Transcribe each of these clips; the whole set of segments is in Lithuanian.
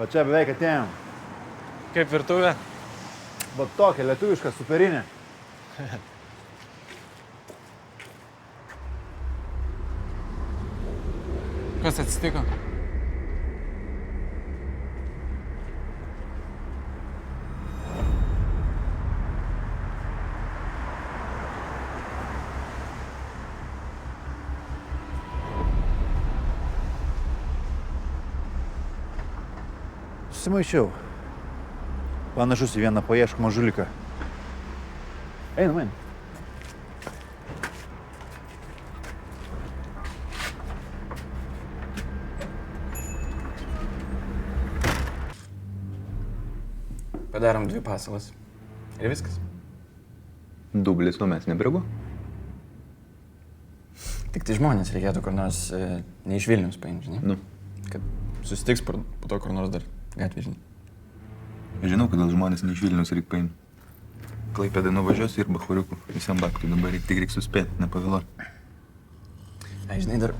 O čia beveik atėjom. Kaip virtuvė? Va tokia lietuviška superinė. Kas atsitiko? Susimaišiau. Panašus į vieną paieškomą žuliką. Einam. Padarom 2 pasalas. Ir viskas. Dublis numės nebrigu? Tik tai žmonės reikėtų kur nors ne iš Vilniaus paimti, žinai? Nu. Kad susitiks po to kur nors dar gatvė, žinai. Žinau, kodėl žmonės ne iš Vilniaus reikia paimti. Klaipėdai nuvažiuosiu ir bachuriukų. Visam babkių dabar tik reikia suspėti, nepavėluoti. Ai, žinai, dar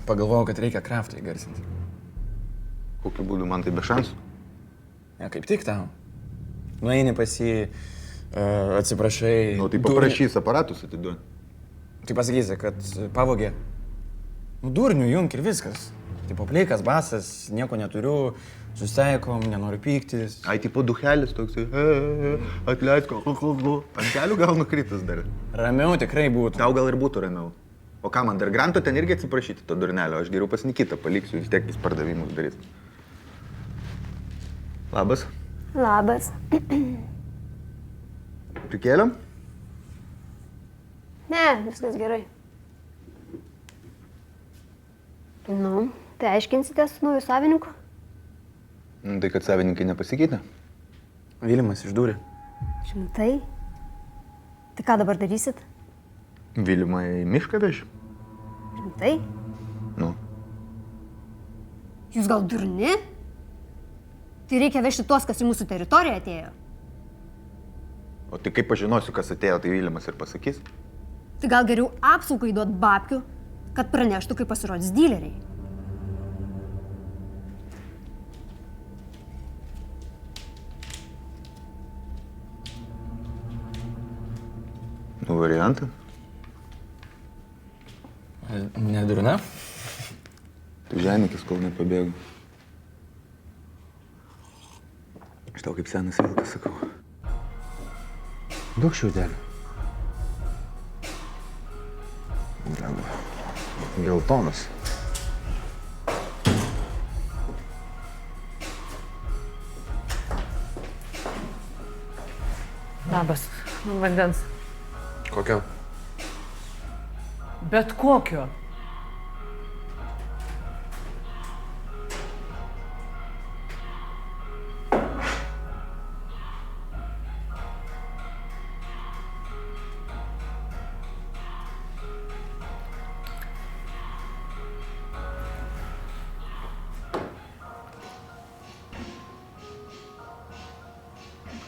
pagalvojau, kad reikia kraftą įgarsinti. Kokiu būdu man tai be šansų? Ne, kaip tik tau. Nueini pas jį, atsiprašai... Nu, tai paprašys aparatus atiduoti. Tai pasakysi, kad pavogė. Nu, durnių junk ir viskas. Tipo pleikas, basas, nieko neturiu, susitaikom, nenoriu pyktis. Ai, tipo duhelis toksai, atleisk, ant kelių gal nukritas dar. Ramiau tikrai būtų. Tau gal ir būtų ramiau. O ką man dar granto ten irgi atsiprašyti to durnelio, aš geriau pas Nikitą paliksiu, vis tiek jis pardavimus darys. Labas. Labas. Prikėliam? Ne, viskas gerai. Nu, tai aiškinsitės su nauju savininku? Tai kad savininkai nepasikeitė? Vilimas išdūrė. Šimtai. Tai ką dabar darysit? Vilimą į mišką veži? Šimtai? Nu. Jūs gal durni? Tai reikia vežti tuos, kas į mūsų teritoriją atėjo. O tai kaip pažinosiu, kas atėjo, tai Vilimas ir pasakys? Tai gal geriau apsaugai duot babkių, kad praneštų, kai pasirodys dyleriai. Nu, variantą. Nedurna? Tu ženikis, kol nepabėgu. Aš tau kaip senas vilkas sakau. Daug šiaudelių. Geltonas. Labas, vandens. Kokio? Bet kokio?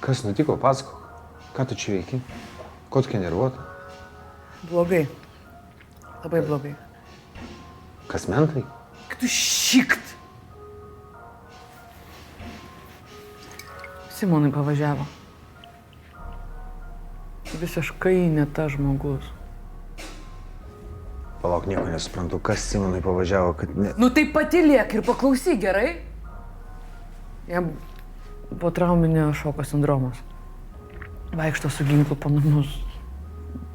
Kas nutiko, pasako? Ką tu čia veiki? Ko tokia nervuota? Blogai. Labai blogai. Kas mentai? Kad tu šikt. Simonai pavažiavo. Visiškai ne tas žmogus. Palauk, nieko nesuprantu, kas Simonai pavažiavo, kad ne... Nu tai patylėk ir paklausyk, gerai? Jam po trauminio šoko sindromas. Vaikšto su ginklu po namus.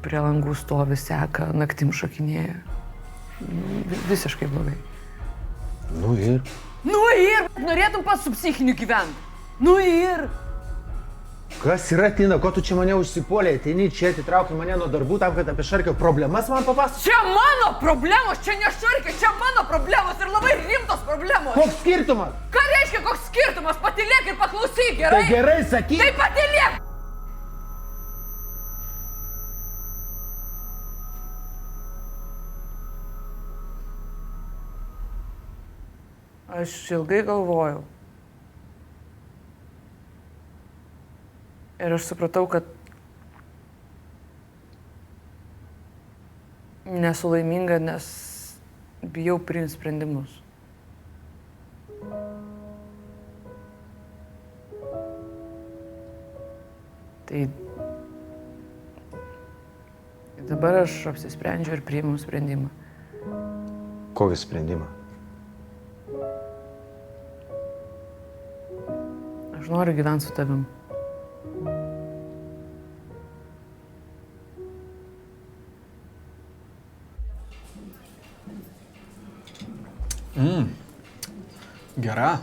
Prie langų stovi, seka, naktim šokinėja. Visiškai blogai. Nu ir? Nu ir! Norėtum pats su psichiniu gyventi. Nu ir! Kas yra, Tina, ko tu čia mane užsipuolė? Ateini čia, atitrauki mane nuo darbų tam, kad apie Šarkio problemas man papasakoti? Čia mano problemos, čia ne Šarkio, čia mano problemos ir labai rimtos problemos. Koks skirtumas? Ką reiškia koks skirtumas? Patylėk ir paklausyk, gerai? Tai gerai, sakyk. Tai patylėk! Aš ilgai galvojau. Ir aš supratau, kad nesu laiminga, nes bijau priimti sprendimus. Tai dabar aš apsisprendžiu ir priimu sprendimą. Kokį sprendimą? Aš noriu gyventi su tavim. Gera.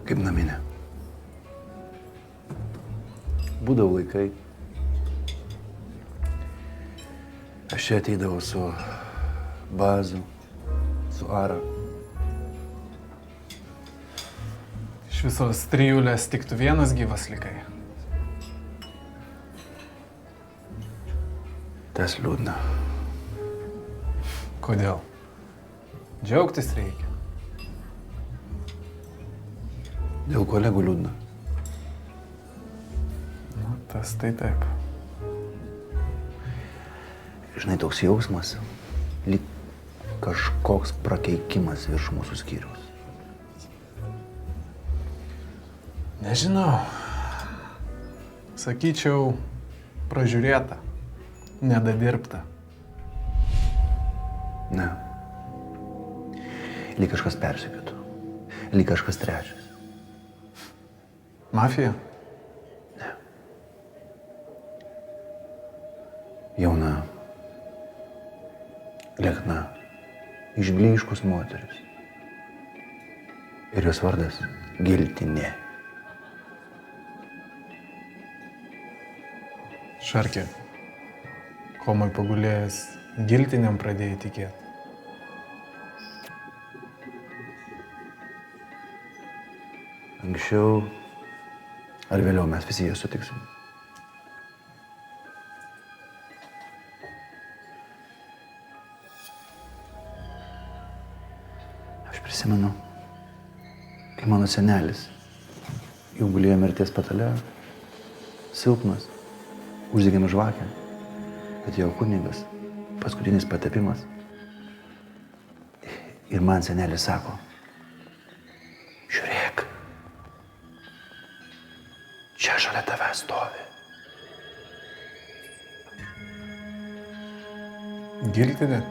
Kaip naminė. Būdavo laikai. Aš čia ateidavau su Bazu, su Ara. Iš visos trijulės tik tu vienas gyvas likai. Tas liūdna. Kodėl? Džiaugtis reikia. Dėl kolegų liūdna. Nu, tas tai taip. Žinai, toks jausmas, lyg kažkoks prakeikimas virš mūsų skyriaus. Nežinau. Sakyčiau, pražiūrėta, nedadirbta. Ne. Lyg kažkas persekiotų. Lyg kažkas trečias. Mafija? Jauna, liekna, išblyškus moteris. Ir jos vardas Giltinė. Šarkė. Komai pagulėjęs, giltiniam pradėjai tikėti. Anksčiau ar vėliau mes visi jas sutiksim. Aš prisimenu, kai mano senelis jau gulėjo mirties patale, silpnas, uždegėme žvakę, atėjo kunigas, paskutinis patepimas. Ir man senelis sako, žiūrėk, čia šalia tave stovi. Giltinė?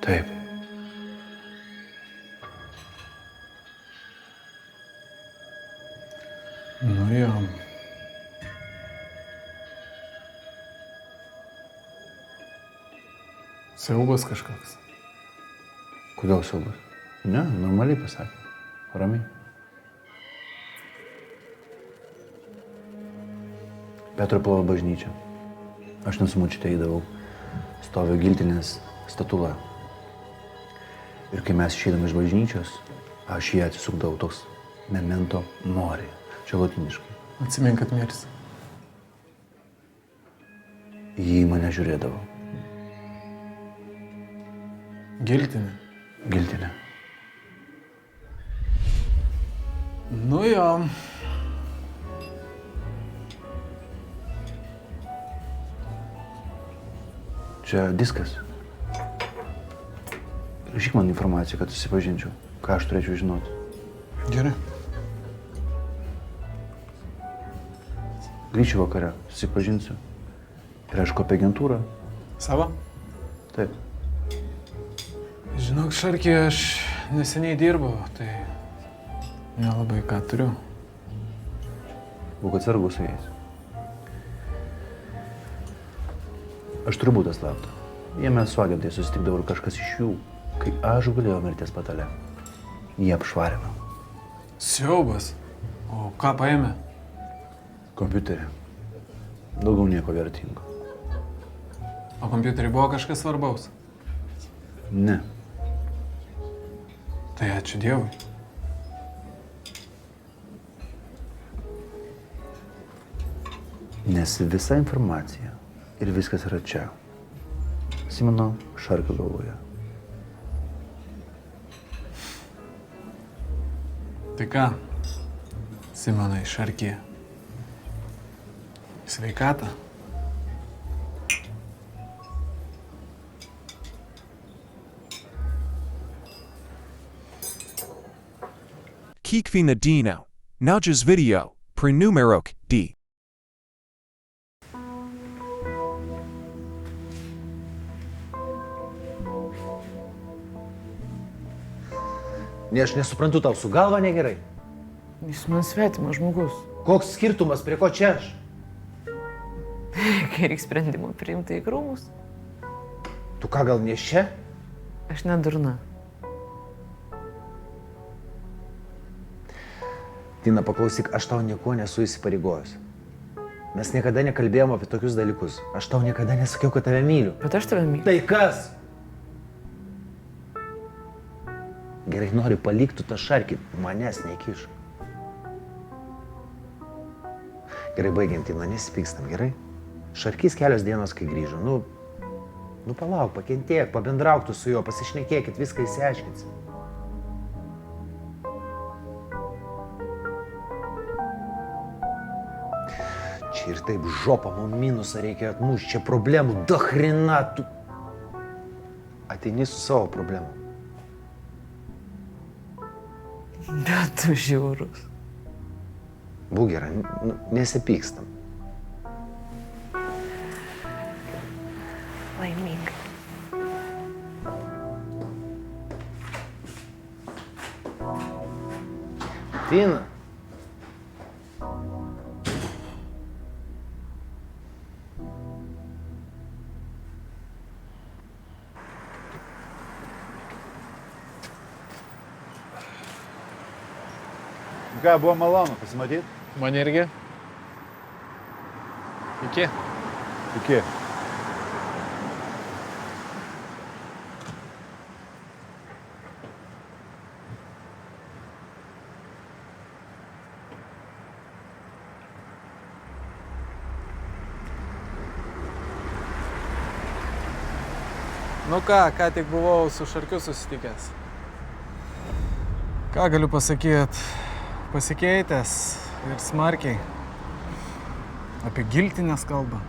Taip. Nu jo. Siaubas kažkoks. Kodėl siaubas? Ne, normaliai pasakė. Ramiai. Petro Plovo bažnyčia. Aš nesumučite eidavau. Stovio Giltinės statula. Ir kai mes išeidame iš bažnyčios, aš jį atsisukdavau toks memento mori. Čia latiniškai. Atsimink, kad mirsi. Jį į mane žiūrėdavo. Giltinė? Giltinė. Nu jo. Čia diskas. Rašyk man informaciją, kad susipažinčiau. Ką aš turėčiau žinoti. Gerai. Grįšiu vakare, susipažinsiu. Ir aišku, apie agentūrą. Savo? Taip. Žinok, Šarkė, aš neseniai dirbau, tai nelabai ką turiu. Būk atsargus su jais. Aš turiu būtą slaptą. Jame su agentai susitikdavo ir kažkas iš jų, kai aš gulėjau mirties patale. Jie apšvarino. Siaubas. O ką paėmė? Kompiuterį. Daugiau nieko vertingo. O kompiuterį buvo kažkas svarbaus? Ne. Tai ačiū Dievui. Nes visa informacija ir viskas yra čia. Simono Šarkio galvoje. Tai ką, Simonai Šarkė? Sveikatą? Kikvi Nadino. Naljas video. Prenumerok D. Ne, aš nesuprantu, tau su galva negerai. Jis man svetimas žmogus. Koks skirtumas, prie ko čia aš? Kai reikia sprendimą priimti į krūmus, Tu ką, gal ne čia? aš nedurna. Tina, paklausyk, aš tau nieko nesu įsipareigojęs. Mes niekada nekalbėjom apie tokius dalykus. Aš tau niekada nesakiau, kad tave myliu. Bet aš tave myliu. Tai kas? Gerai, nori palikti tą šarkį, manęs nekiš. Gerai, baigiant, Tina, nesipykstam, gerai? Šarkys kelios dienos, kai grįžo. Nu palauk, pakentėk, pabendrauk tu su juo, pasišnekėkit, viską įsiaiškinsi. Čia ir taip žopą mum minusą reikia atmušti, čia problemų, dahrina, tu ateini su savo problemu. Bet tu žiaurus. Būk gera, nesipykstam. Laimingai. Tina. Ką, buvo malonu pasimatyti? Man irgi. Iki. Iki. Nu ką tik buvau su Šarkiu susitikęs. Ką galiu pasakyti? Pasikeitęs ir smarkiai. Apie giltinės kalbą.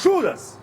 Šūdas!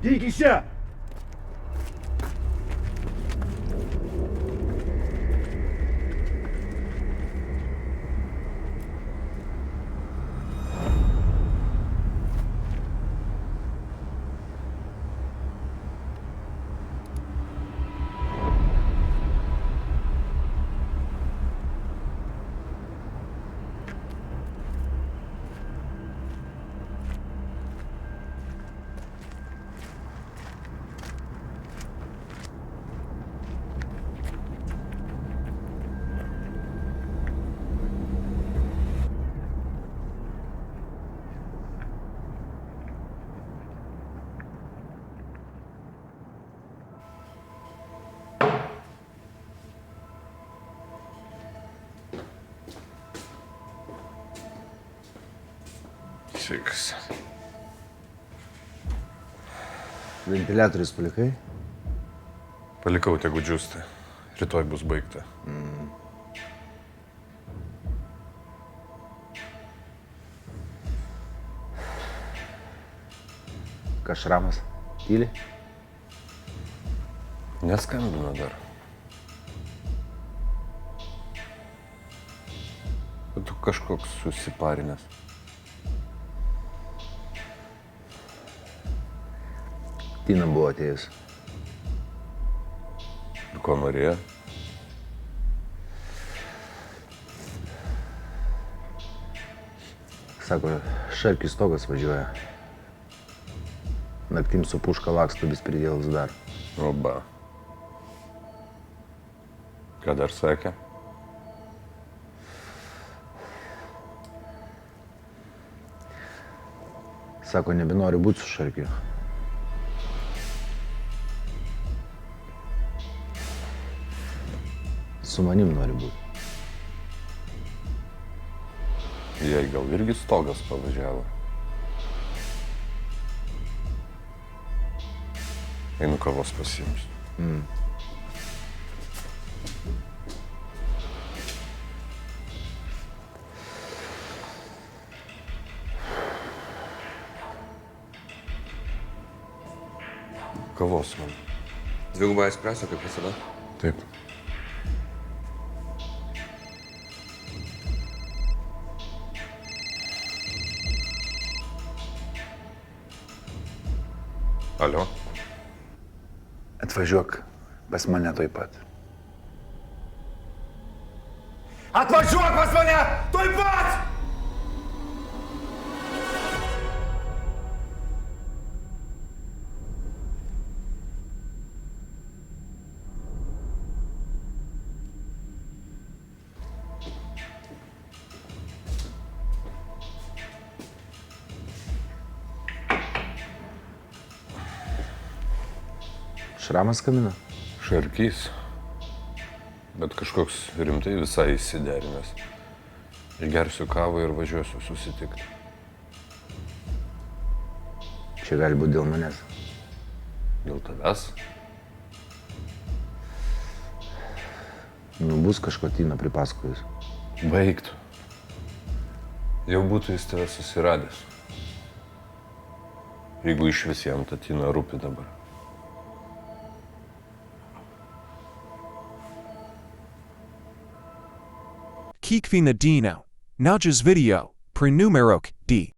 Ateik į čia! Sveikas. Ventiliatorius palikai? Palikau tegu džiūsta. Rytoj bus baigta. Kažramas? Tyli? Neskambino dar. Tu kažkoks susiparinęs. Tina buvo atėjus. Ir ko norėjo? Sako, Šarkis stogas važiuoja. Naktim su puška laksto bespridėlis dar. Oba. Ką dar sakė? Sako, nebenori būti su Šarkiu. Su manim nori būti. Jai gal irgi stogas pavažiavo. Einu kavos pasiimsiu. Kavos man. Dvigubą espresso, kaip visada. Taip. Alio? Atvažiuok pas mane tuoj pat. Atvažiuok pas mane! Tuoj pat! Šramas skambina? Šarkys. Bet kažkoks rimtai visai įsiderinęs. Išgersiu kavą ir važiuosiu susitikti. Čia gali būti dėl manęs. Dėl tavęs? Nu, bus kažko Tina pripasakojus. Baigtų. Jau būtų jis tave susiradęs. Jeigu iš vis jam ta Tina rūpi dabar. Kikvina Dino. Naujas video. Prenumerok D.